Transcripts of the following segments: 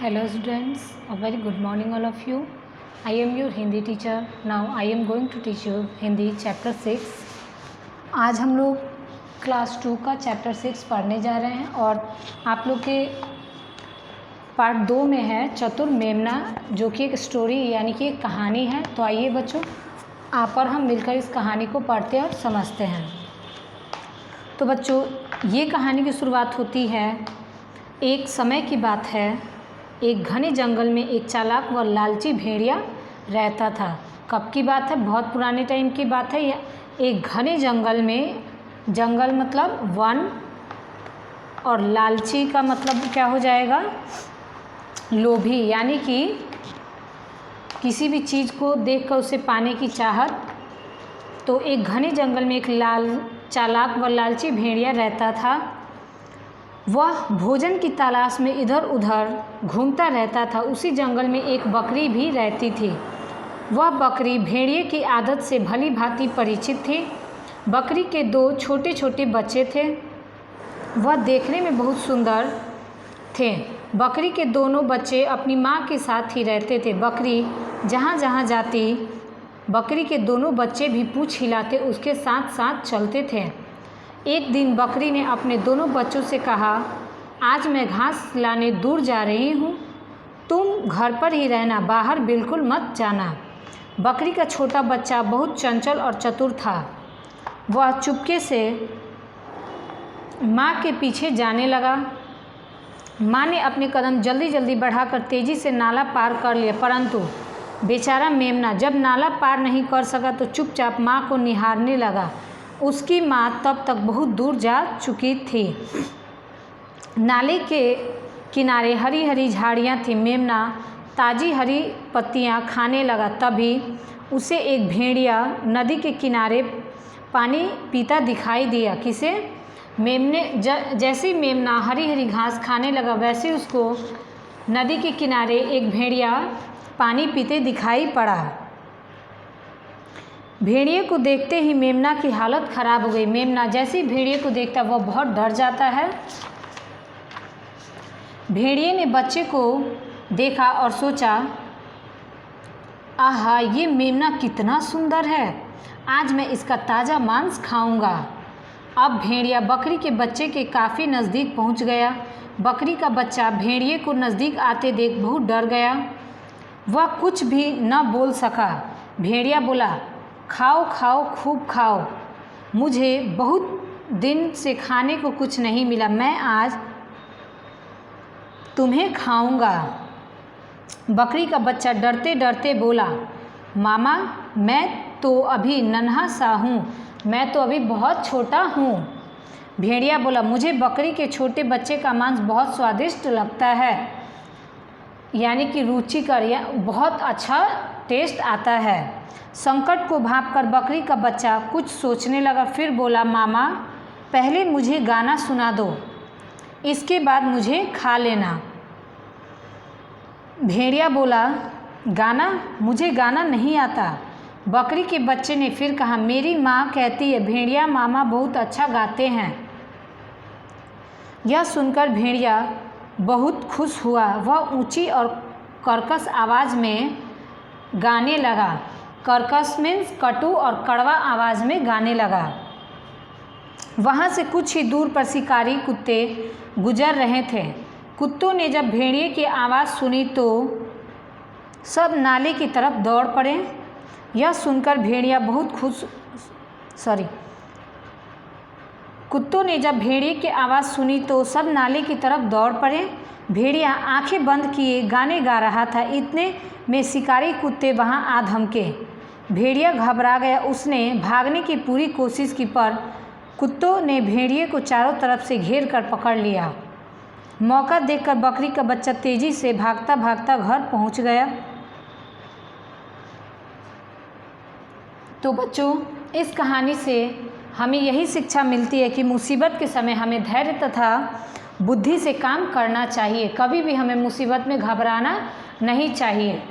Hello students, a very good morning all of you. I am your Hindi teacher. Now I am going to teach you Hindi chapter 6. आज हम लोग class 2 का chapter 6 पढ़ने जा रहे हैं और आप लोग के पार्ट 2 में है चतुर मेमना, जो कि एक स्टोरी यानी कि एक कहानी है। तो आइए बच्चों, आप और हम मिलकर इस कहानी को पढ़ते और समझते हैं। तो बच्चों, ये कहानी की शुरुआत होती है, एक समय की बात है। एक घने जंगल में एक चालाक व लालची भेड़िया रहता था। कब की बात है? बहुत पुराने टाइम की बात है। एक घने जंगल में, जंगल मतलब वन, और लालची का मतलब क्या हो जाएगा? लोभी, यानी कि किसी भी चीज़ को देखकर उसे पाने की चाहत। तो एक घने जंगल में एक चालाक व लालची भेड़िया रहता था। वह भोजन की तलाश में इधर उधर घूमता रहता था। उसी जंगल में एक बकरी भी रहती थी। वह बकरी भेड़िए की आदत से भली भांति परिचित थी। बकरी के 2 छोटे छोटे बच्चे थे। वह देखने में बहुत सुंदर थे। बकरी के दोनों बच्चे अपनी माँ के साथ ही रहते थे। बकरी जहाँ जहाँ जाती, बकरी के दोनों बच्चे भी पूँछ हिलाते उसके साथ साथ चलते थे। एक दिन बकरी ने अपने दोनों बच्चों से कहा, आज मैं घास लाने दूर जा रही हूँ, तुम घर पर ही रहना, बाहर बिल्कुल मत जाना। बकरी का छोटा बच्चा बहुत चंचल और चतुर था। वह चुपके से माँ के पीछे जाने लगा। माँ ने अपने कदम जल्दी जल्दी बढ़ाकर तेज़ी से नाला पार कर लिया, परंतु बेचारा मेमना जब नाला पार नहीं कर सका तो चुपचाप माँ को निहारने लगा। उसकी माँ तब तक बहुत दूर जा चुकी थी। नाले के किनारे हरी हरी झाड़ियाँ थीं। मेमना ताज़ी हरी पत्तियाँ खाने लगा। तभी उसे एक भेड़िया नदी के किनारे पानी पीता दिखाई दिया। किसे? मेमने। जैसे ही मेमना हरी हरी घास खाने लगा, वैसे उसको नदी के किनारे एक भेड़िया पानी पीते दिखाई पड़ा। भेड़िए को देखते ही मेमना की हालत ख़राब हो गई। मेमना जैसे ही भेड़िए को देखता वह बहुत डर जाता है। भेड़िए ने बच्चे को देखा और सोचा, आहा, ये मेमना कितना सुंदर है, आज मैं इसका ताज़ा मांस खाऊंगा। अब भेड़िया बकरी के बच्चे के काफ़ी नज़दीक पहुंच गया। बकरी का बच्चा भेड़िए को नज़दीक आते देख बहुत डर गया। वह कुछ भी न बोल सका। भेड़िया बोला, खाओ खाओ, खूब खाओ, मुझे बहुत दिन से खाने को कुछ नहीं मिला, मैं आज तुम्हें खाऊंगा। बकरी का बच्चा डरते डरते बोला, मामा, मैं तो अभी नन्हा सा हूँ, मैं तो अभी बहुत छोटा हूँ। भेड़िया बोला, मुझे बकरी के छोटे बच्चे का मांस बहुत स्वादिष्ट लगता है, यानी कि रुचिकर, या बहुत अच्छा टेस्ट आता है। संकट को भांपकर बकरी का बच्चा कुछ सोचने लगा, फिर बोला, मामा, पहले मुझे गाना सुना दो, इसके बाद मुझे खा लेना। भेड़िया बोला, गाना? मुझे गाना नहीं आता। बकरी के बच्चे ने फिर कहा, मेरी माँ कहती है भेड़िया मामा बहुत अच्छा गाते हैं। यह सुनकर भेड़िया बहुत खुश हुआ। वह ऊंची और कर्कश आवाज़ में गाने लगा। कर्कश मीन्स कटु और कड़वा आवाज़ में गाने लगा। वहाँ से कुछ ही दूर पर शिकारी कुत्ते गुजर रहे थे। कुत्तों ने जब भेड़िए की आवाज़ सुनी तो सब नाले की तरफ दौड़ पड़े। यह सुनकर भेड़िया बहुत खुश कुत्तों ने जब भेड़िए की आवाज़ सुनी तो सब नाले की तरफ दौड़ पड़े। भेड़िया आंखें बंद किए गाने गा रहा था। इतने में शिकारी कुत्ते वहां आ धमके। भेड़िया घबरा गया। उसने भागने की पूरी कोशिश की, पर कुत्तों ने भेड़िए को चारों तरफ से घेर कर पकड़ लिया। मौका देखकर बकरी का बच्चा तेजी से भागता भागता घर पहुंच गया। तो बच्चों, इस कहानी से हमें यही शिक्षा मिलती है कि मुसीबत के समय हमें धैर्य तथा बुद्धि से काम करना चाहिए। कभी भी हमें मुसीबत में घबराना नहीं चाहिए।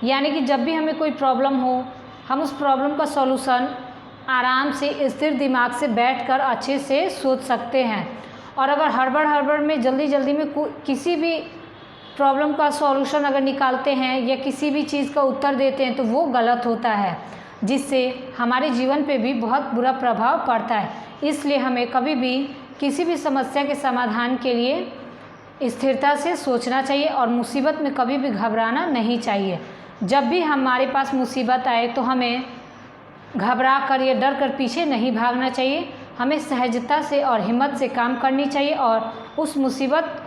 यानी कि जब भी हमें कोई प्रॉब्लम हो, हम उस प्रॉब्लम का सॉल्यूशन आराम से स्थिर दिमाग से बैठकर अच्छे से सोच सकते हैं। और अगर हड़बड़ में जल्दी में किसी भी प्रॉब्लम का सॉल्यूशन अगर निकालते हैं या किसी भी चीज़ का उत्तर देते हैं तो वो गलत होता है, जिससे हमारे जीवन पे भी बहुत बुरा प्रभाव पड़ता है। इसलिए हमें कभी भी किसी भी समस्या के समाधान के लिए स्थिरता से सोचना चाहिए और मुसीबत में कभी भी घबराना नहीं चाहिए। जब भी हमारे पास मुसीबत आए तो हमें घबरा कर या डर कर पीछे नहीं भागना चाहिए, हमें सहजता से और हिम्मत से काम करनी चाहिए और उस मुसीबत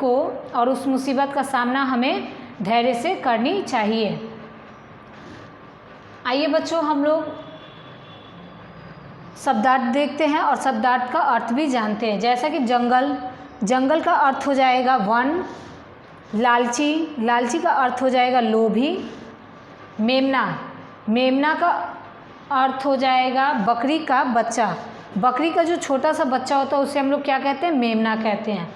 का सामना हमें धैर्य से करनी चाहिए। आइए बच्चों, हम लोग शब्दार्थ देखते हैं और शब्दार्थ का अर्थ भी जानते हैं। जैसा कि जंगल का अर्थ हो जाएगा वन, लालची का अर्थ हो जाएगा लोभी, मेमना का अर्थ हो जाएगा बकरी का बच्चा। बकरी का जो छोटा सा बच्चा होता है उसे हम लोग क्या कहते हैं? मेमना कहते हैं।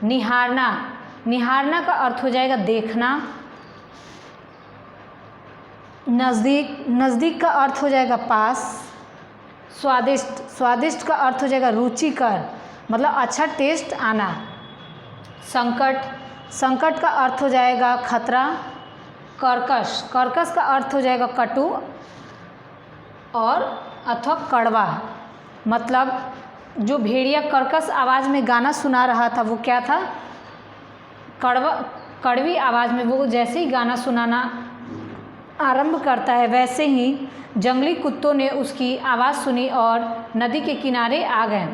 निहारना का अर्थ हो जाएगा देखना। नज़दीक का अर्थ हो जाएगा पास। स्वादिष्ट का अर्थ हो जाएगा रुचिकर, मतलब अच्छा टेस्ट आना। संकट का अर्थ हो जाएगा खतरा। कर्कश का अर्थ हो जाएगा कटु और अथवा कड़वा, मतलब जो भेड़िया कर्कश आवाज़ में गाना सुना रहा था वो क्या था? कड़वी आवाज़ में वो जैसे ही गाना सुनाना आरंभ करता है वैसे ही जंगली कुत्तों ने उसकी आवाज़ सुनी और नदी के किनारे आ गए।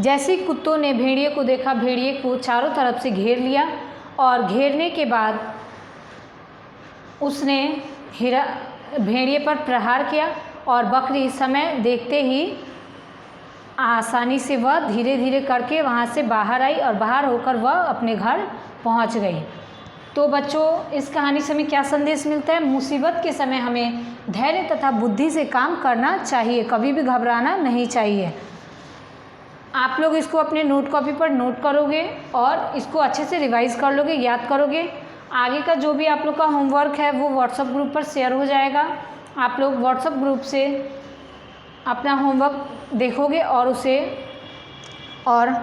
जैसे ही कुत्तों ने भेड़िए को देखा, भेड़िए को चारों तरफ से घेर लिया और घेरने के बाद उसने भेड़िए पर प्रहार किया और बकरी समय देखते ही आसानी से वह धीरे धीरे करके वहाँ से बाहर आई और बाहर होकर वह अपने घर पहुँच गई। तो बच्चों, इस कहानी से हमें क्या संदेश मिलता है? मुसीबत के समय हमें धैर्य तथा बुद्धि से काम करना चाहिए, कभी भी घबराना नहीं चाहिए। आप लोग इसको अपने नोट कॉपी पर नोट करोगे और इसको अच्छे से रिवाइज़ कर लोगे, याद करोगे। आगे का जो भी आप लोग का होमवर्क है वो व्हाट्सएप ग्रुप पर शेयर हो जाएगा। आप लोग व्हाट्सएप ग्रुप से अपना होमवर्क देखोगे और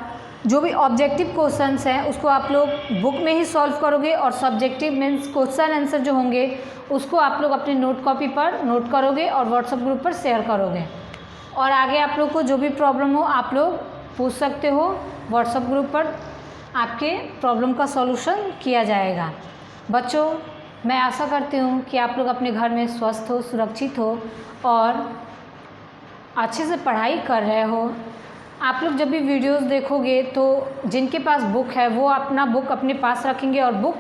जो भी ऑब्जेक्टिव क्वेश्चंस हैं उसको आप लोग बुक में ही सॉल्व करोगे और सब्जेक्टिव मीन्स क्वेश्चन आंसर जो होंगे उसको आप लोग अपने नोट कॉपी पर नोट करोगे और व्हाट्सएप ग्रुप पर शेयर करोगे। और आगे आप लोग को जो भी प्रॉब्लम हो आप लोग पूछ सकते हो व्हाट्सएप ग्रुप पर, आपके प्रॉब्लम का सॉल्यूशन किया जाएगा। बच्चों, मैं आशा करती हूँ कि आप लोग अपने घर में स्वस्थ हो, सुरक्षित हो और अच्छे से पढ़ाई कर रहे हो। आप लोग जब भी वीडियोस देखोगे तो जिनके पास बुक है वो अपना बुक अपने पास रखेंगे और बुक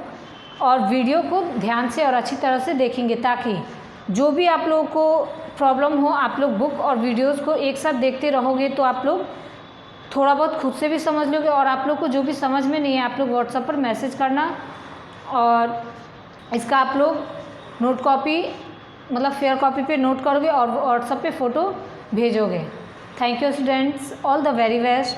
और वीडियो को ध्यान से और अच्छी तरह से देखेंगे, ताकि जो भी आप लोगों को प्रॉब्लम हो आप लोग बुक और वीडियोस को एक साथ देखते रहोगे तो आप लोग थोड़ा बहुत खुद से भी समझ लोगे। और आप लोग को जो भी समझ में नहीं है आप लोग व्हाट्सएप पर मैसेज करना और इसका आप लोग नोट कॉपी मतलब फेयर कॉपी पे नोट करोगे और व्हाट्सएप पे फ़ोटो भेजोगे। Thank you students, all the very best.